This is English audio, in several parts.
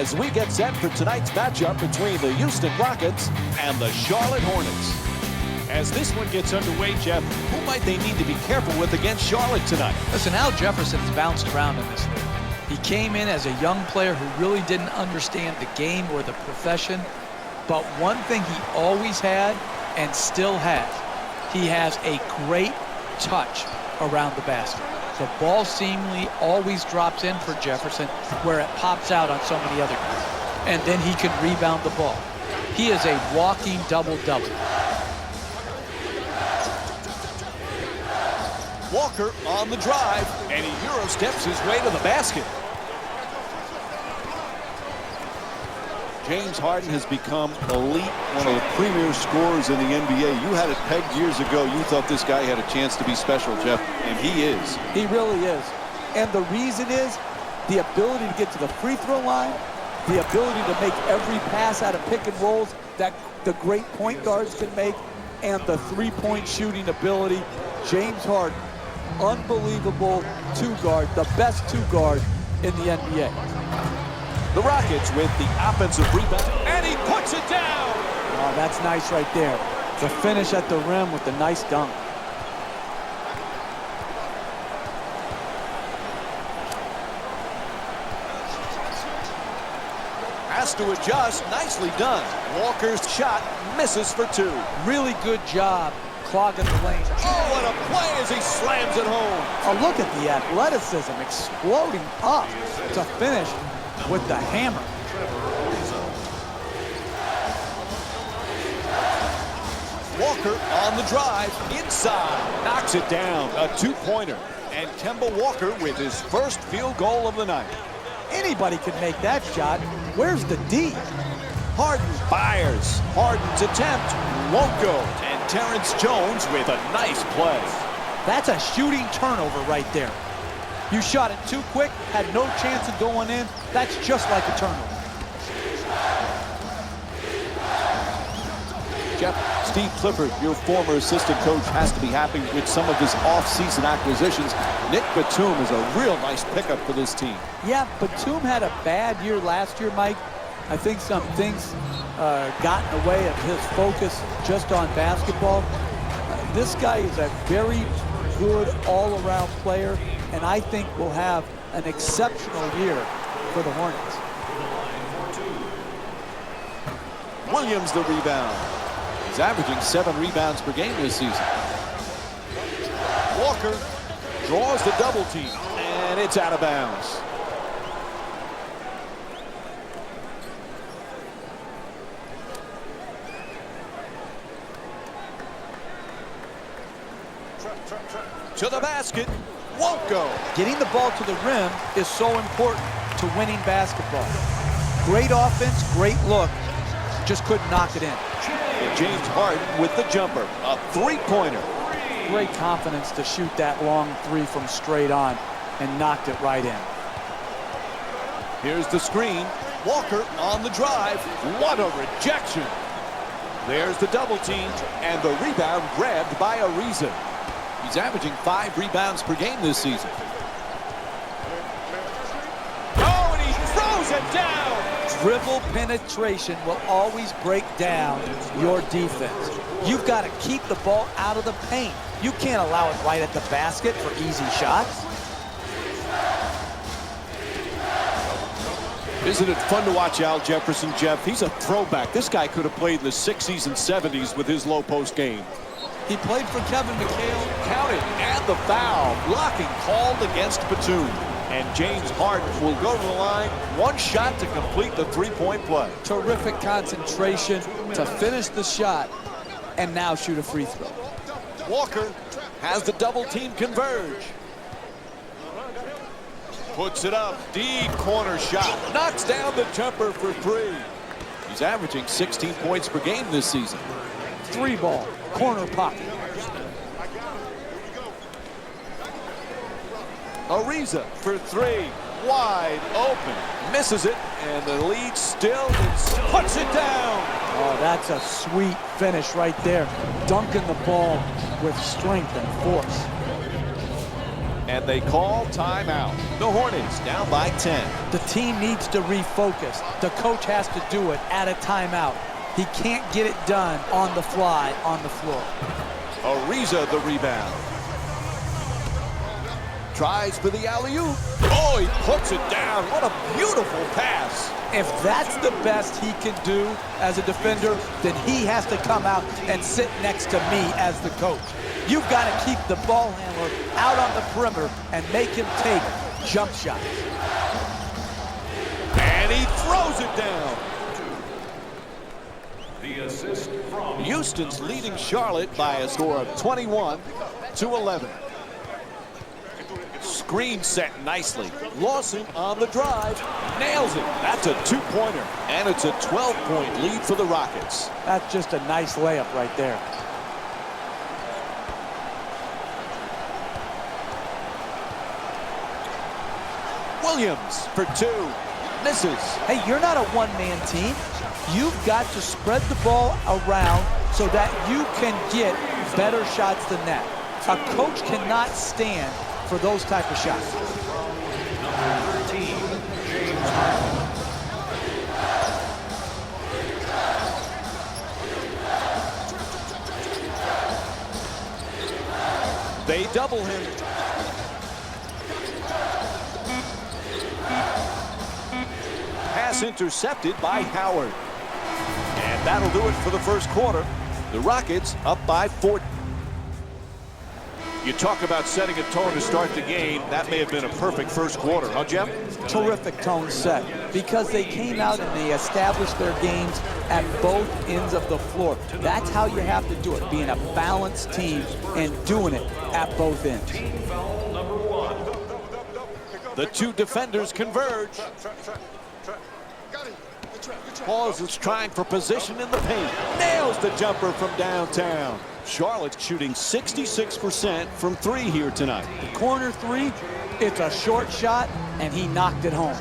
as we get set for tonight's matchup between the Houston Rockets and the Charlotte Hornets. As this one gets underway, Jeff, who might they need to be careful with against Charlotte tonight? Listen, Al Jefferson's bounced around in this league. He came in as a young player who really didn't understand the game or the profession. But one thing he always had and still has, he has a great touch around the basket. The ball seemingly always drops in for Jefferson where it pops out on so many other guys. And then he can rebound the ball. He is a walking double-double. Walker on the drive, and he Euro steps his way to the basket. James Harden has become elite, one of the premier scorers in the NBA. You had it pegged years ago. You thought this guy had a chance to be special, Jeff, and he is. He really is. And the reason is the ability to get to the free throw line, the ability to make every pass out of pick and rolls that the great point guards can make, and the three-point shooting ability. James Harden, unbelievable two-guard, the best two-guard in the NBA. The Rockets with the offensive rebound, and he puts it down. Oh, that's nice right there. The finish at the rim with the nice dunk. Has to adjust, nicely done. Walker's shot misses for two. Really good job clogging the lane. Oh, what a play as he slams it home. Oh, look at the athleticism exploding up to finish with the hammer. Walker on the drive, inside, knocks it down, a two-pointer. And Kemba Walker with his first field goal of the night. Anybody can make that shot. Where's the D? Harden fires. Harden's attempt won't go. And Terrence Jones with a nice play. That's a shooting turnover right there. You shot it too quick, had no chance of going in. That's just like a turnover. Jeff, Steve Clifford, your former assistant coach, has to be happy with some of his off-season acquisitions. Nick Batum is a real nice pickup for this team. Yeah, Batum had a bad year last year, Mike. I think some things got in the way of his focus just on basketball. This guy is a very good all-around player, and I think will have an exceptional year for the Hornets. Williams the rebound. He's averaging 7 rebounds per game this season. Walker draws the double team, and it's out of bounds. To the basket, won't go. Getting the ball to the rim is so important to winning basketball. Great offense, great look, just couldn't knock it in. And James Harden with the jumper, a three-pointer. Great confidence to shoot that long three from straight on and knocked it right in. Here's the screen. Walker on the drive. What a rejection. There's the double team, and the rebound grabbed by Ariza. He's averaging 5 rebounds per game this season. Oh, and he throws it down. Dribble penetration will always break down your defense. You've got to keep the ball out of the paint. You can't allow it right at the basket for easy shots. Isn't it fun to watch Al Jefferson, Jeff? He's a throwback. This guy could have played in the 60s and 70s with his low post game. He played for Kevin McHale. Counted, and the foul. Blocking called against Batum. And James Harden will go to the line. One shot to complete the three-point play. Terrific concentration to finish the shot and now shoot a free throw. Walker has the double team converge. Puts it up. Deep corner shot. Knocks down the jumper for 3. He's averaging 16 points per game this season. 3-ball, corner pocket. Ariza for 3. Wide open. Misses it. And the lead still puts it down. Oh, that's a sweet finish right there. Dunking the ball with strength and force. And they call timeout. The Hornets down by 10. The team needs to refocus. The coach has to do it at a timeout. He can't get it done on the fly on the floor. Ariza the rebound. Tries for the alley-oop. Oh, he puts it down. What a beautiful pass. If that's the best he can do as a defender, then he has to come out and sit next to me as the coach. You've got to keep the ball handler out on the perimeter and make him take jump shots. And he throws it down. The assist from Houston's leading Charlotte by a score of 21-11. Screen set nicely. Lawson on the drive. Nails it. That's a two-pointer. And it's a 12-point lead for the Rockets. That's just a nice layup right there. Williams for two. Misses. Hey, you're not a one-man team. You've got to spread the ball around so that you can get better shots than that. A coach cannot stand for those type of shots. number 13, James Harden. They double him. Pass intercepted by Howard. And that'll do it for the first quarter. The Rockets up by 4. You talk about setting a tone to start the game. That may have been a perfect first quarter, huh, Jim? Terrific tone set because they came out and they established their games at both ends of the floor. That's how you have to do it, being a balanced team and doing it at both ends. Team foul number 1. The two defenders converge. Hawes is trying for position in the paint. Nails the jumper from downtown. Charlotte's shooting 66% from 3 here tonight. The corner three, it's a short shot, and he knocked it home.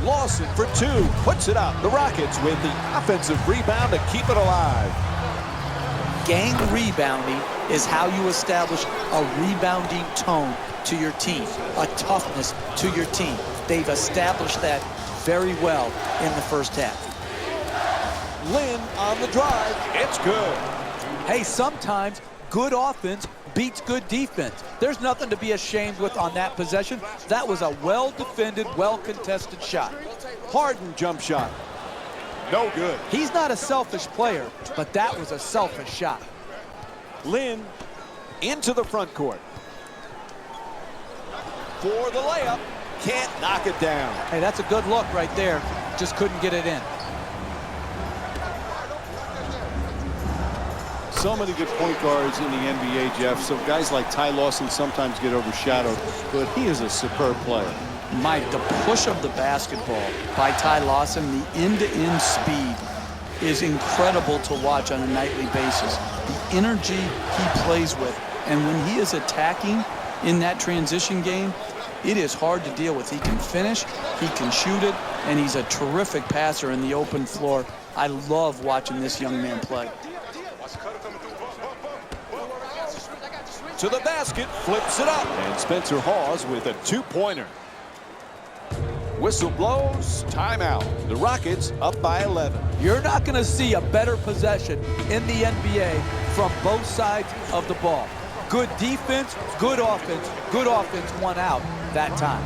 Lawson for 2, puts it up. The Rockets with the offensive rebound to keep it alive. Gang rebounding is how you establish a rebounding tone to your team, a toughness to your team. They've established that very well in the first half. Lynn on the drive. It's good. Hey, sometimes good offense beats good defense. There's nothing to be ashamed with on that possession. That was a well-defended, well-contested shot. Harden jump shot. No good. He's not a selfish player, but that was a selfish shot. Lynn into the front court. For the layup. Can't knock it down. Hey, that's a good look right there. Just couldn't get it in. So many good point guards in the NBA, Jeff. So guys like Ty Lawson sometimes get overshadowed, but he is a superb player. Mike, the push of the basketball by Ty Lawson, the end-to-end speed is incredible to watch on a nightly basis. The energy he plays with, and when he is attacking in that transition game, it is hard to deal with. He can finish, he can shoot it, and he's a terrific passer in the open floor. I love watching this young man play. To the basket, flips it up. And Spencer Hawes with a two-pointer. Whistle blows, timeout. The Rockets up by 11. You're not going to see a better possession in the NBA from both sides of the ball. Good defense, good offense won out that time.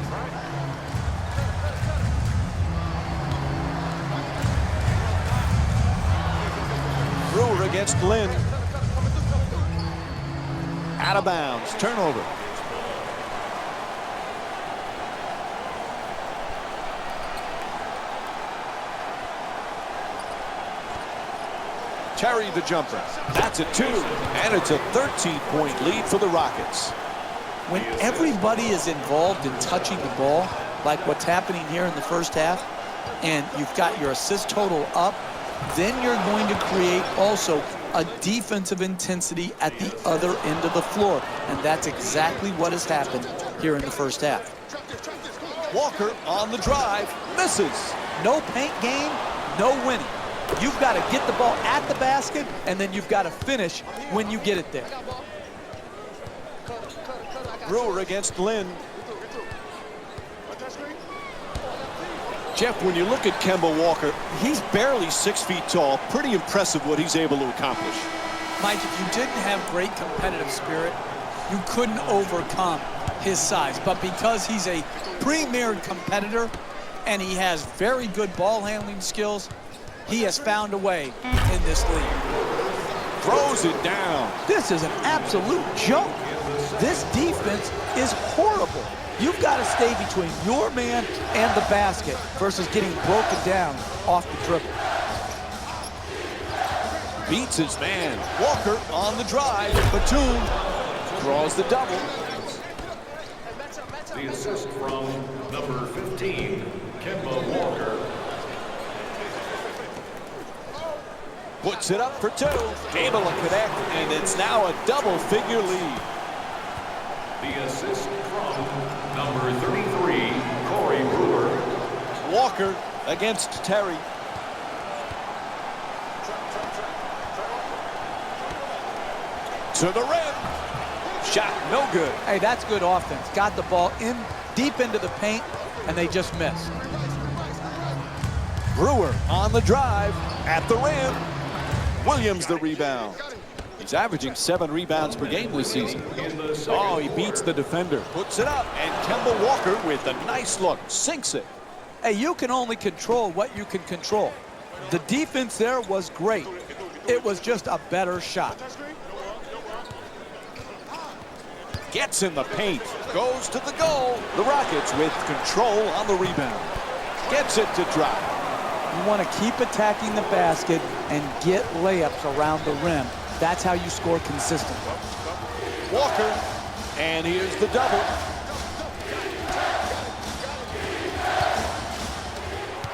Brewer against Lynn. Out of bounds, turnover. Terry the jumper. That's a 2, and it's a 13-point lead for the Rockets. When everybody is involved in touching the ball, like what's happening here in the first half, and you've got your assist total up, then you're going to create also a defensive intensity at the other end of the floor. And that's exactly what has happened here in the first half. Walker on the drive, misses. No paint game, no winning. You've got to get the ball at the basket, and then you've got to finish when you get it there. Brewer against Lynn. Jeff, when you look at Kemba Walker, he's barely 6 feet tall. Pretty impressive what he's able to accomplish. Mike, if you didn't have great competitive spirit, you couldn't overcome his size. But because he's a premier competitor and he has very good ball handling skills, he has found a way in this league. Throws it down. This is an absolute joke. This defense is horrible. You've got to stay between your man and the basket versus getting broken down off the dribble. Beats his man. Walker on the drive. Batum draws the double. The assist from number 15, Kemba Walker. Puts it up for two. Able to connect, and it's now a double-figure lead. The assist from number 33, Corey Brewer. Walker against Terry. To the rim. Shot no good. Hey, that's good offense. Got the ball in deep into the paint, and they just missed. Brewer on the drive at the rim. Williams the rebound. He's averaging 7 rebounds per game this season. Oh, he beats the defender. Puts it up, and Kemba Walker with a nice look. Sinks it. Hey, you can only control what you can control. The defense there was great. It was just a better shot. Gets in the paint. Goes to the goal. The Rockets with control on the rebound. Gets it to drop. You want to keep attacking the basket and get layups around the rim. That's how you score consistently. Walker, and here's the double.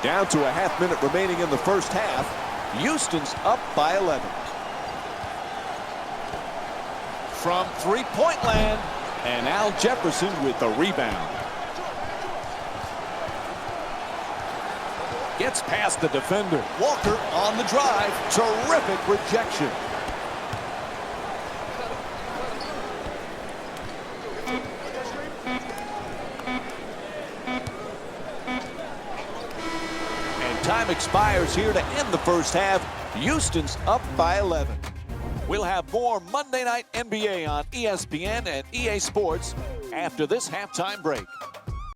Down to a half minute remaining in the first half. Houston's up by 11. From three-point land, and Al Jefferson with the rebound. Gets past the defender. Walker on the drive. Terrific rejection. And time expires here to end the first half. Houston's up by 11. We'll have more Monday Night NBA on ESPN and EA Sports after this halftime break.